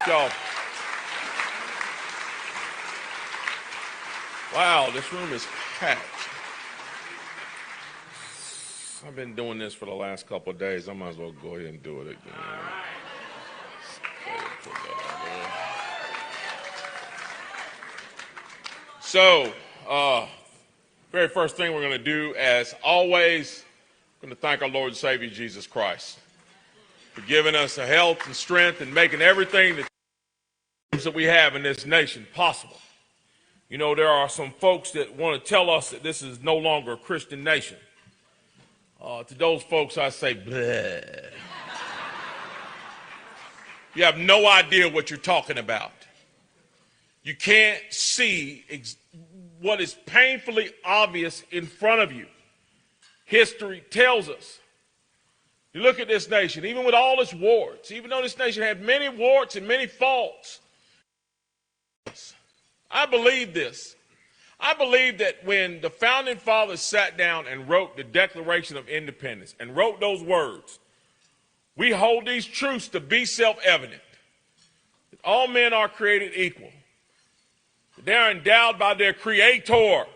Y'all. Wow, this room is packed. I've been doing this for the last couple of days. I might as well go ahead and do it again. So, very first thing we're going to do, as always, we're going to thank our Lord and Savior, Jesus Christ, for giving us a health and strength and making everything that we have in this nation possible. You know, there are some folks that want to tell us that this is no longer a Christian nation. To those folks, I say, bleh. You have no idea what you're talking about. You can't see what is painfully obvious in front of you. History tells us. You look at this nation, even with all its warts, even though this nation had many warts and many faults, I believe this. I believe that when the founding fathers sat down and wrote the Declaration of Independence and wrote those words, we hold these truths to be self-evident, that all men are created equal, that they are endowed by their Creator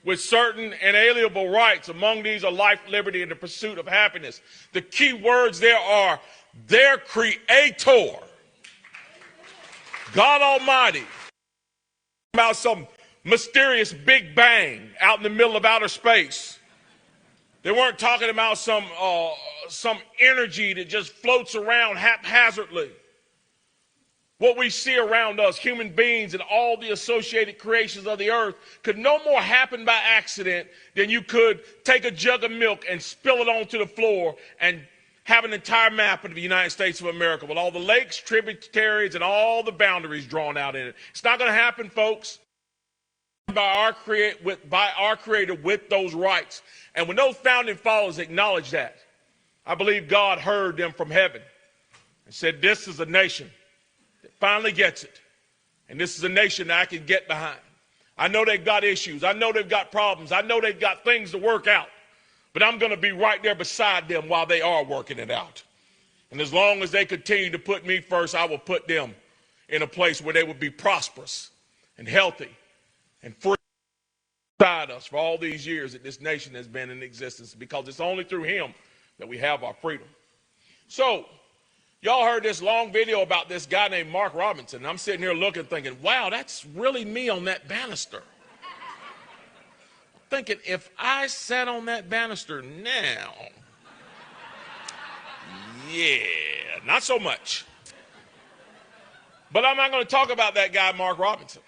with certain inalienable rights. Among these are life, liberty, and the pursuit of happiness. The key words there are their Creator, God Almighty. About some mysterious Big Bang out in the middle of outer space. They weren't talking about some energy that just floats around haphazardly. What we see around us, human beings and all the associated creations of the earth, could no more happen by accident than you could take a jug of milk and spill it onto the floor and have an entire map of the United States of America with all the lakes, tributaries, and all the boundaries drawn out in it. It's not going to happen, folks. By our Creator with those rights. And when those founding fathers acknowledged that, I believe God heard them from heaven and said, this is a nation that finally gets it. And this is a nation that I can get behind. I know they've got issues. I know they've got problems. I know they've got things to work out. But I'm going to be right there beside them while they are working it out. And as long as they continue to put me first, I will put them in a place where they will be prosperous and healthy and free beside us for all these years that this nation has been in existence, because it's only through him that we have our freedom. So, y'all heard this long video about this guy named Mark Robinson. And I'm sitting here looking, thinking, wow, that's really me on that banister. Thinking, if I sat on that banister now, yeah, not so much. But I'm not going to talk about that guy, Mark Robinson.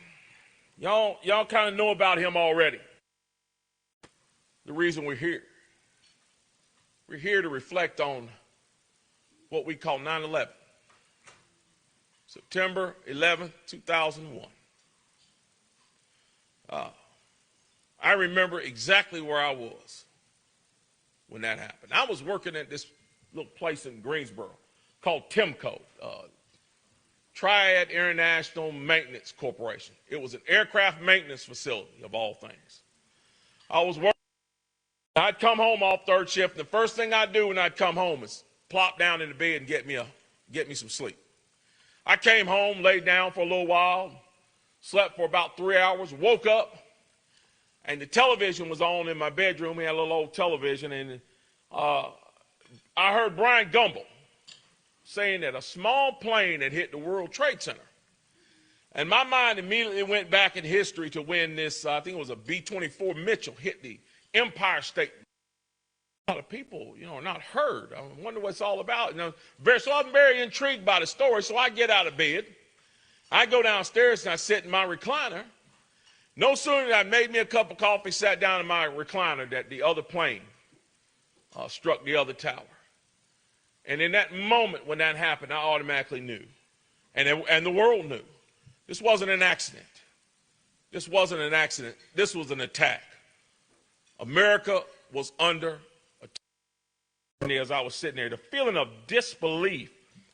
Y'all kind of know about him already. The reason we're here. We're here to reflect on what we call 9/11. September 11th, 2001. I remember exactly where I was when that happened. I was working at this little place in Greensboro called Timco, Triad International Maintenance Corporation. It was an aircraft maintenance facility, of all things. I was working. I'd come home off third shift, and the first thing I'd do when I'd come home is plop down in the bed and get me some sleep. I came home, laid down for a little while, slept for about 3 hours, woke up, and the television was on in my bedroom. We had a little old television, and I heard Brian Gumbel saying that a small plane had hit the World Trade Center. And my mind immediately went back in history to when this, I think it was a B-24 Mitchell, hit the Empire State. A lot of people, are not heard. I wonder what it's all about. So I'm very intrigued by the story, so I get out of bed. I go downstairs and I sit in my recliner. No sooner than I made me a cup of coffee, sat down in my recliner, that the other plane struck the other tower. And in that moment when that happened, I automatically knew. And the world knew. This wasn't an accident. This wasn't an accident. This was an attack. America was under attack. As I was sitting there, the feeling of disbelief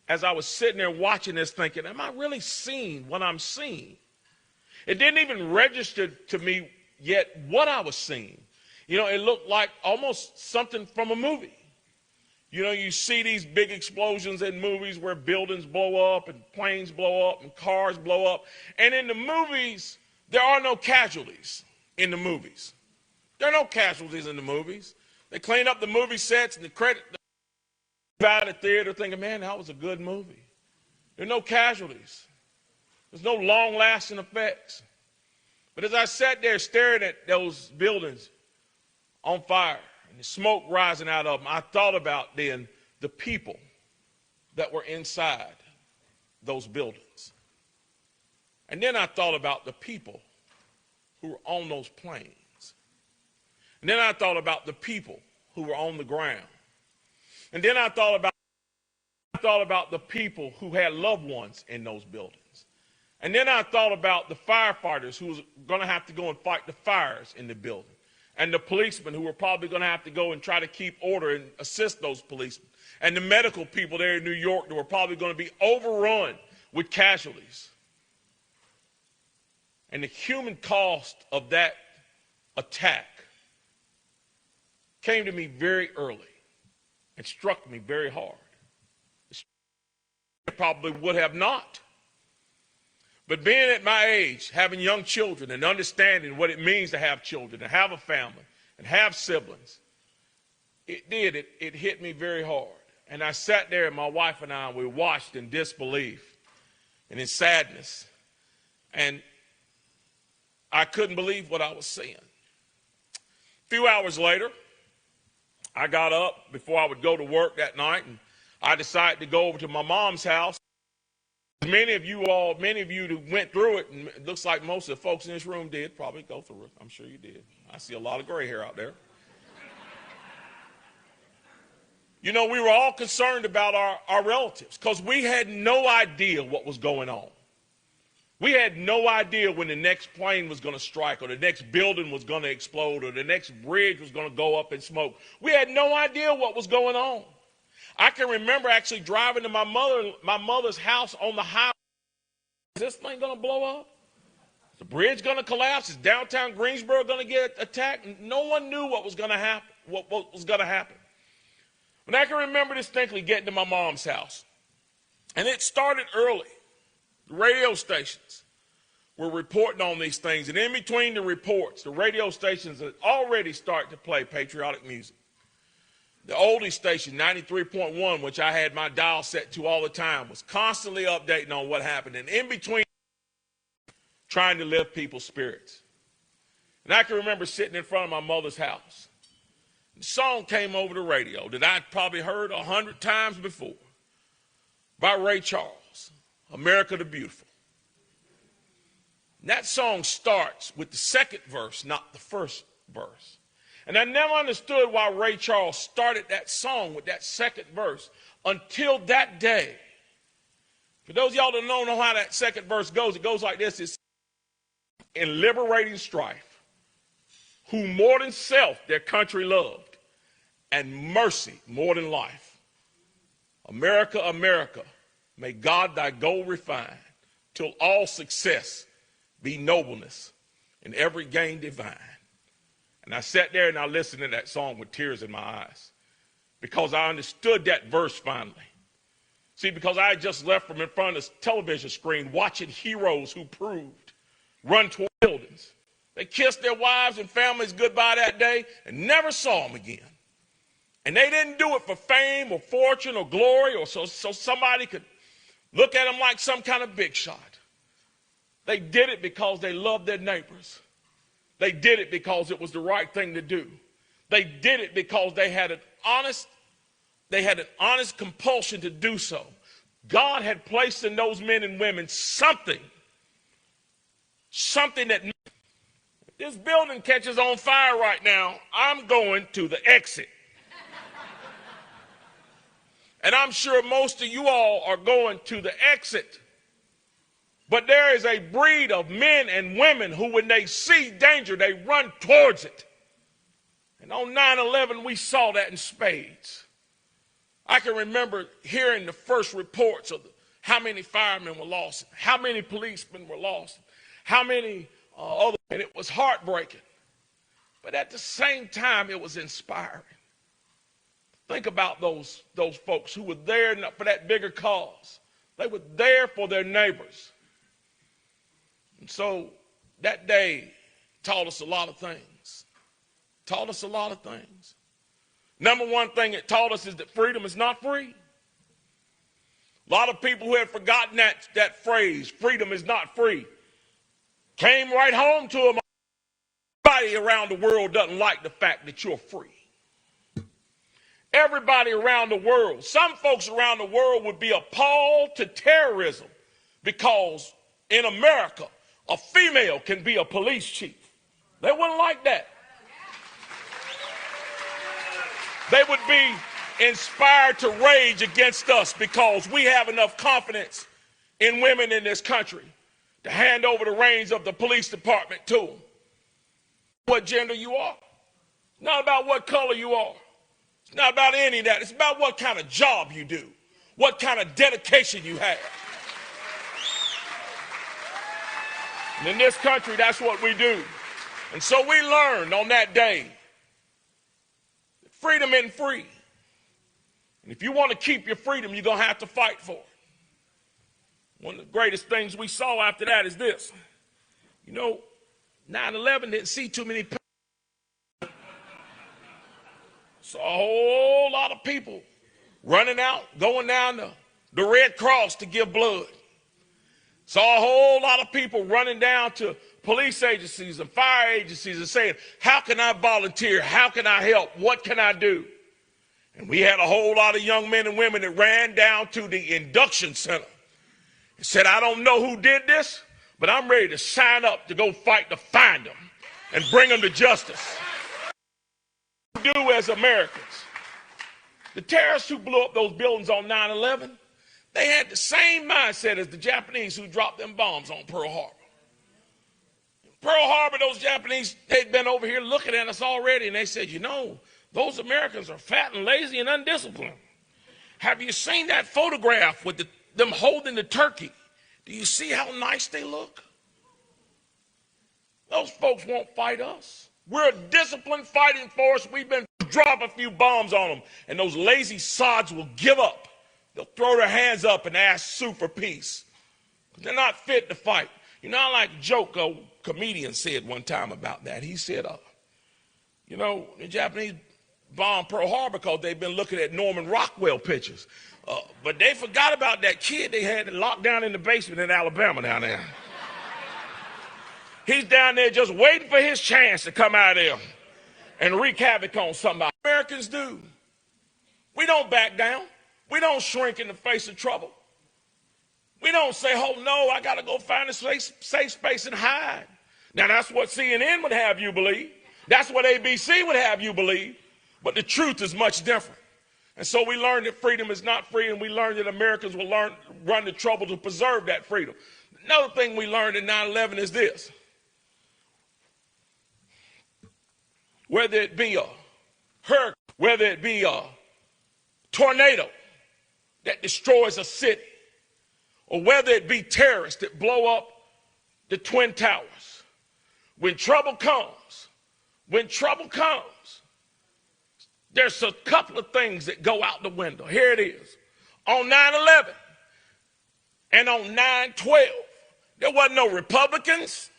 as I was sitting there watching this, thinking, am I really seeing what I'm seeing? It didn't even register to me yet what I was seeing. It looked like almost something from a movie. You know, you see these big explosions in movies where buildings blow up and planes blow up and cars blow up. And in the movies, there are no casualties in the movies. There are no casualties in the movies. They clean up the movie sets and the credit out of the theater thinking, man, that was a good movie. There are no casualties. There's no long-lasting effects. But as I sat there staring at those buildings on fire and the smoke rising out of them, I thought about then the people that were inside those buildings. And then I thought about the people who were on those planes. And then I thought about the people who were on the ground. And then I thought about the people who had loved ones in those buildings. And then I thought about the firefighters who was going to have to go and fight the fires in the building. And the policemen who were probably going to have to go and try to keep order and assist those policemen. And the medical people there in New York that were probably going to be overrun with casualties. And the human cost of that attack came to me very early and struck me very hard. It probably would have not. But being at my age, having young children and understanding what it means to have children, to have a family, and have siblings, it hit me very hard. And I sat there, and my wife and I, we watched in disbelief and in sadness. And I couldn't believe what I was seeing. A few hours later, I got up before I would go to work that night, and I decided to go over to my mom's house. Many of you who went through it, and it looks like most of the folks in this room did probably go through it. I'm sure you did. I see a lot of gray hair out there. You know, we were all concerned about our relatives because we had no idea what was going on. We had no idea when the next plane was going to strike or the next building was going to explode or the next bridge was going to go up in smoke. We had no idea what was going on. I can remember actually driving to my mother's house on the highway. Is this thing going to blow up? Is the bridge going to collapse? Is downtown Greensboro going to get attacked? No one knew what was going to happen. What was going to happen? But I can remember distinctly getting to my mom's house, and it started early. The radio stations were reporting on these things, and in between the reports, the radio stations had already started to play patriotic music. The oldie station, 93.1, which I had my dial set to all the time, was constantly updating on what happened, and in between, trying to lift people's spirits. And I can remember sitting in front of my mother's house. The song came over the radio that I'd probably heard 100 times before by Ray Charles, America the Beautiful. And that song starts with the second verse, not the first verse. And I never understood why Ray Charles started that song with that second verse until that day. For those of y'all that don't know how that second verse goes, it goes like this. It's in liberating strife, who more than self their country loved, and mercy more than life. America, America, may God thy goal refine, till all success be nobleness, and every gain divine. And I sat there and I listened to that song with tears in my eyes because I understood that verse finally. See, because I had just left from in front of the television screen watching heroes who proved run toward buildings. They kissed their wives and families goodbye that day and never saw them again. And they didn't do it for fame or fortune or glory or so somebody could look at them like some kind of big shot. They did it because they loved their neighbors. They did it because it was the right thing to do. They did it because they had an honest compulsion to do so. God had placed in those men and women something that if this building catches on fire right now, I'm going to the exit. And I'm sure most of you all are going to the exit. But there is a breed of men and women who, when they see danger, they run towards it. And on 9/11, we saw that in spades. I can remember hearing the first reports of how many firemen were lost, how many policemen were lost, how many other, and it was heartbreaking. But at the same time, it was inspiring. Think about those folks who were there for that bigger cause. They were there for their neighbors. And so that day taught us a lot of things. Taught us a lot of things. Number one thing it taught us is that freedom is not free. A lot of people who have forgotten that phrase, freedom is not free, came right home to them. Everybody around the world doesn't like the fact that you're free. Everybody around the world, some folks around the world would be appalled to terrorism because in America, a female can be a police chief. They wouldn't like that. They would be inspired to rage against us because we have enough confidence in women in this country to hand over the reins of the police department to them. What gender you are. Not about what color you are. It's not about any of that. It's about what kind of job you do, what kind of dedication you have. And in this country, that's what we do. And so we learned on that day that freedom isn't free. And if you want to keep your freedom, you're going to have to fight for it. One of the greatest things we saw after that is this. 9/11 didn't see too many people. Saw a whole lot of people running out, going down the Red Cross to give blood. Saw a whole lot of people running down to police agencies and fire agencies and saying, how can I volunteer? How can I help? What can I do? And we had a whole lot of young men and women that ran down to the induction center and said, I don't know who did this, but I'm ready to sign up to go fight to find them and bring them to justice. What we do as Americans, the terrorists who blew up those buildings on 9/11, they had the same mindset as the Japanese who dropped them bombs on Pearl Harbor. Pearl Harbor, those Japanese, they'd been over here looking at us already, and they said, those Americans are fat and lazy and undisciplined. Have you seen that photograph with them holding the turkey? Do you see how nice they look? Those folks won't fight us. We're a disciplined fighting force. We've been dropping a few bombs on them, and those lazy sods will give up. They'll throw their hands up and ask Sue for peace. They're not fit to fight. I like a joke a comedian said one time about that. He said, the Japanese bombed Pearl Harbor because they've been looking at Norman Rockwell pictures. But they forgot about that kid they had locked down in the basement in Alabama down there. He's down there just waiting for his chance to come out of there and wreak havoc on somebody. Americans do. We don't back down. We don't shrink in the face of trouble. We don't say, oh, no, I got to go find a safe space and hide. Now, that's what CNN would have you believe. That's what ABC would have you believe. But the truth is much different. And so we learned that freedom is not free, and we learned that Americans will run the trouble to preserve that freedom. Another thing we learned in 9/11 is this. Whether it be a hurricane, whether it be a tornado that destroys a city, or whether it be terrorists that blow up the Twin Towers, when trouble comes, there's a couple of things that go out the window. Here it is. On 9/11 and on 9/12, there wasn't no Republicans,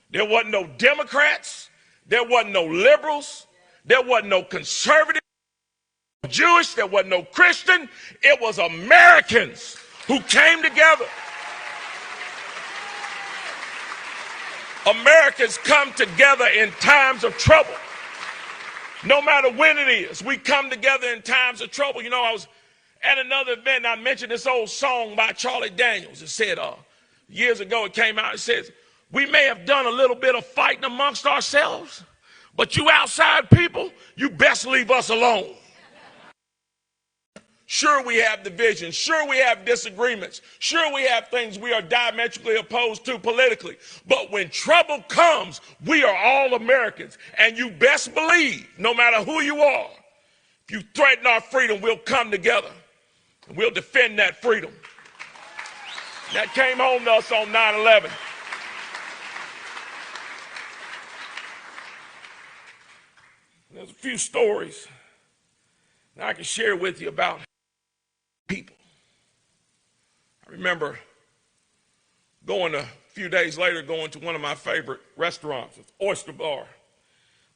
there wasn't no Democrats, there wasn't no liberals, there wasn't no conservatives, Jewish, there wasn't no Christian. It was Americans who came together. Americans come together in times of trouble. No matter when it is, we come together in times of trouble. I was at another event, and I mentioned this old song by Charlie Daniels. It said, years ago it came out, it says, we may have done a little bit of fighting amongst ourselves, but you outside people, you best leave us alone. Sure, we have divisions. Sure, we have disagreements. Sure, we have things we are diametrically opposed to politically. But when trouble comes, we are all Americans. And you best believe, no matter who you are, if you threaten our freedom, we'll come together and we'll defend that freedom. That came home to us on 9/11. There's a few stories Now I can share with you about people. I remember a few days later, going to one of my favorite restaurants, Oyster Bar.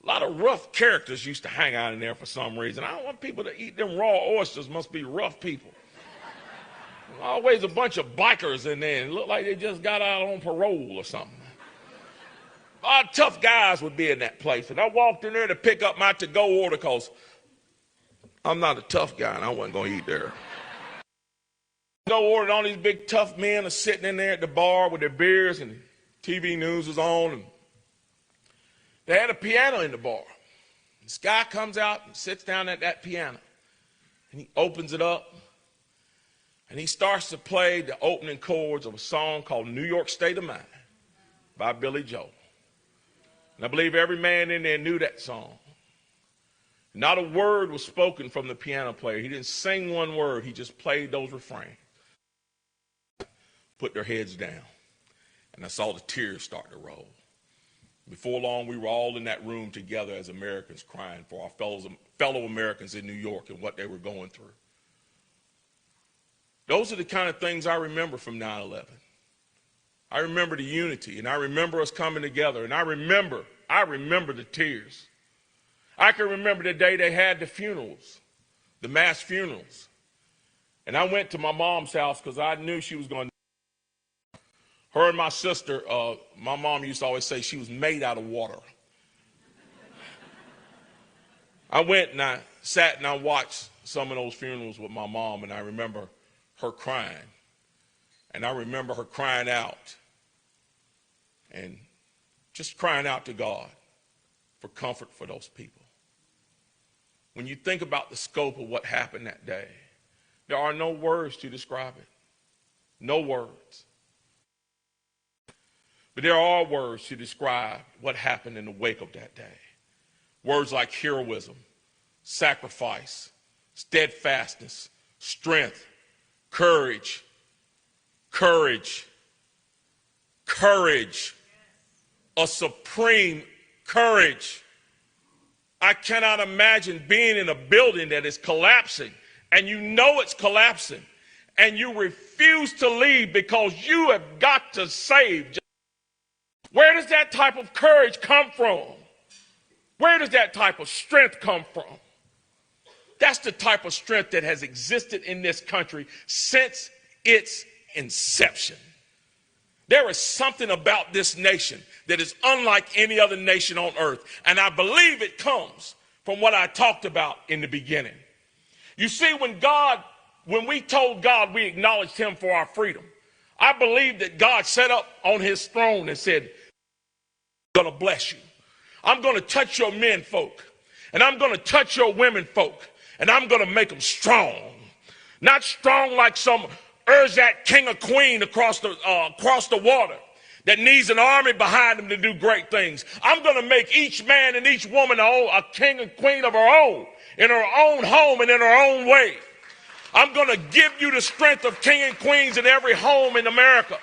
A lot of rough characters used to hang out in there for some reason. I don't want people to eat them raw oysters. Must be rough people. Always a bunch of bikers in there and look like they just got out on parole or something. A lot of tough guys would be in that place. And I walked in there to pick up my to-go order because I'm not a tough guy and I wasn't going to eat there. Go ordered, all these big tough men are sitting in there at the bar with their beers and the TV news is on. And they had a piano in the bar. This guy comes out and sits down at that piano. And he opens it up. And he starts to play the opening chords of a song called New York State of Mind by Billy Joel. And I believe every man in there knew that song. Not a word was spoken from the piano player. He didn't sing one word. He just played those refrains. Put their heads down. And I saw the tears start to roll. Before long, we were all in that room together as Americans crying for our fellow Americans in New York and what they were going through. Those are the kind of things I remember from 9/11. I remember the unity, and I remember us coming together, and I remember the tears. I can remember the day they had the funerals, the mass funerals. And I went to my mom's house because I knew she was going to. Her and my sister, my mom used to always say she was made out of water. I went and I sat and I watched some of those funerals with my mom, and I remember her crying. And I remember her crying out and just crying out to God for comfort for those people. When you think about the scope of what happened that day, there are no words to describe it. No words. But there are words to describe what happened in the wake of that day. Words like heroism, sacrifice, steadfastness, strength, courage, a supreme courage. I cannot imagine being in a building that is collapsing and you know it's collapsing and you refuse to leave because you have got to save. Where does that type of courage come from? Where does that type of strength come from? That's the type of strength that has existed in this country since its inception. There is something about this nation that is unlike any other nation on earth. And I believe it comes from what I talked about in the beginning. You see, when we told God we acknowledged him for our freedom, I believe that God sat up on his throne and said, I'm going to bless you. I'm going to touch your men folk. And I'm going to touch your women folk. And I'm going to make them strong. Not strong like some Urzat king or queen across the water that needs an army behind them to do great things. I'm going to make each man and each woman a king and queen of her own, in her own home and in her own way. I'm going to give you the strength of king and queens in every home in America.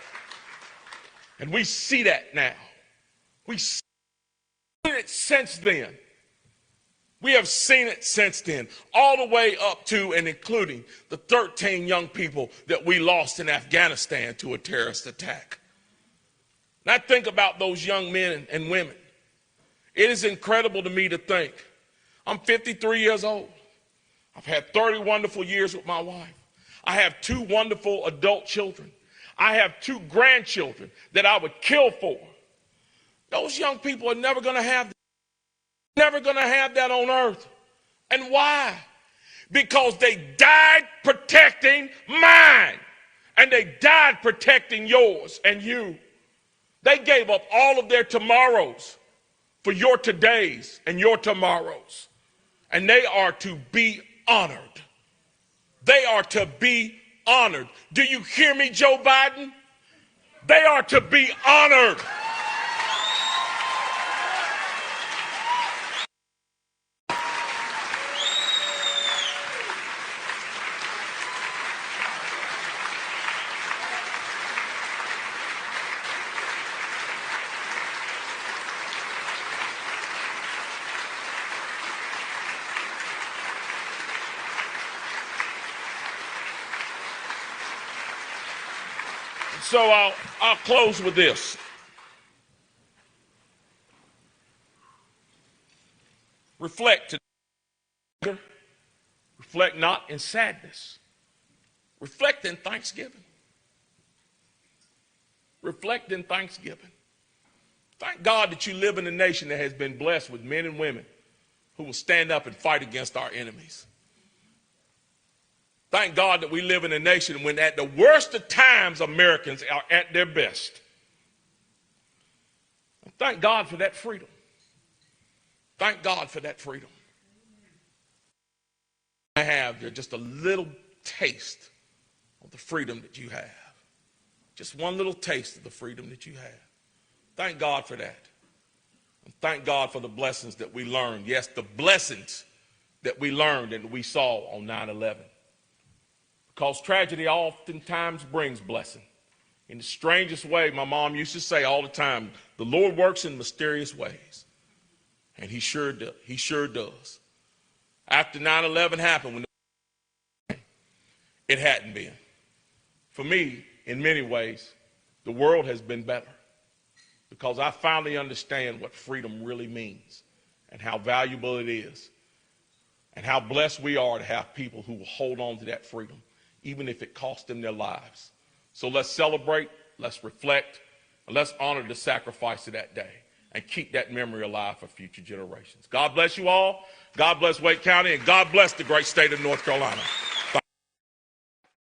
And we see that now. We've seen it since then. We have seen it since then, all the way up to and including the 13 young people that we lost in Afghanistan to a terrorist attack. And I think about those young men and women. It is incredible to me to think, I'm 53 years old. I've had 30 wonderful years with my wife. I have 2 wonderful adult children. I have 2 grandchildren that I would kill for. Those young people are never going to have that. Never going to have that on earth. And why? Because they died protecting mine. And they died protecting yours and you. They gave up all of their tomorrows for your todays and your tomorrows. And they are to be honored. They are to be honored. Do you hear me, Joe Biden? They are to be honored. So I'll close with this. Reflect today. Reflect not in sadness. Reflect in thanksgiving. Reflect in thanksgiving. Thank God that you live in a nation that has been blessed with men and women who will stand up and fight against our enemies. Thank God that we live in a nation when at the worst of times Americans are at their best. And thank God for that freedom. Thank God for that freedom. I have just a little taste of the freedom that you have. Just one little taste of the freedom that you have. Thank God for that. And thank God for the blessings that we learned. Yes, the blessings that we learned and we saw on 9/11. Because tragedy oftentimes brings blessing. In the strangest way, my mom used to say all the time, the Lord works in mysterious ways. And he sure does. He sure does. After 9/11 happened, when it hadn't been. For me, in many ways, the world has been better. Because I finally understand what freedom really means and how valuable it is. And how blessed we are to have people who will hold on to that freedom, even if it costs them their lives. So let's celebrate, let's reflect, and let's honor the sacrifice of that day and keep that memory alive for future generations. God bless you all. God bless Wake County, and God bless the great state of North Carolina.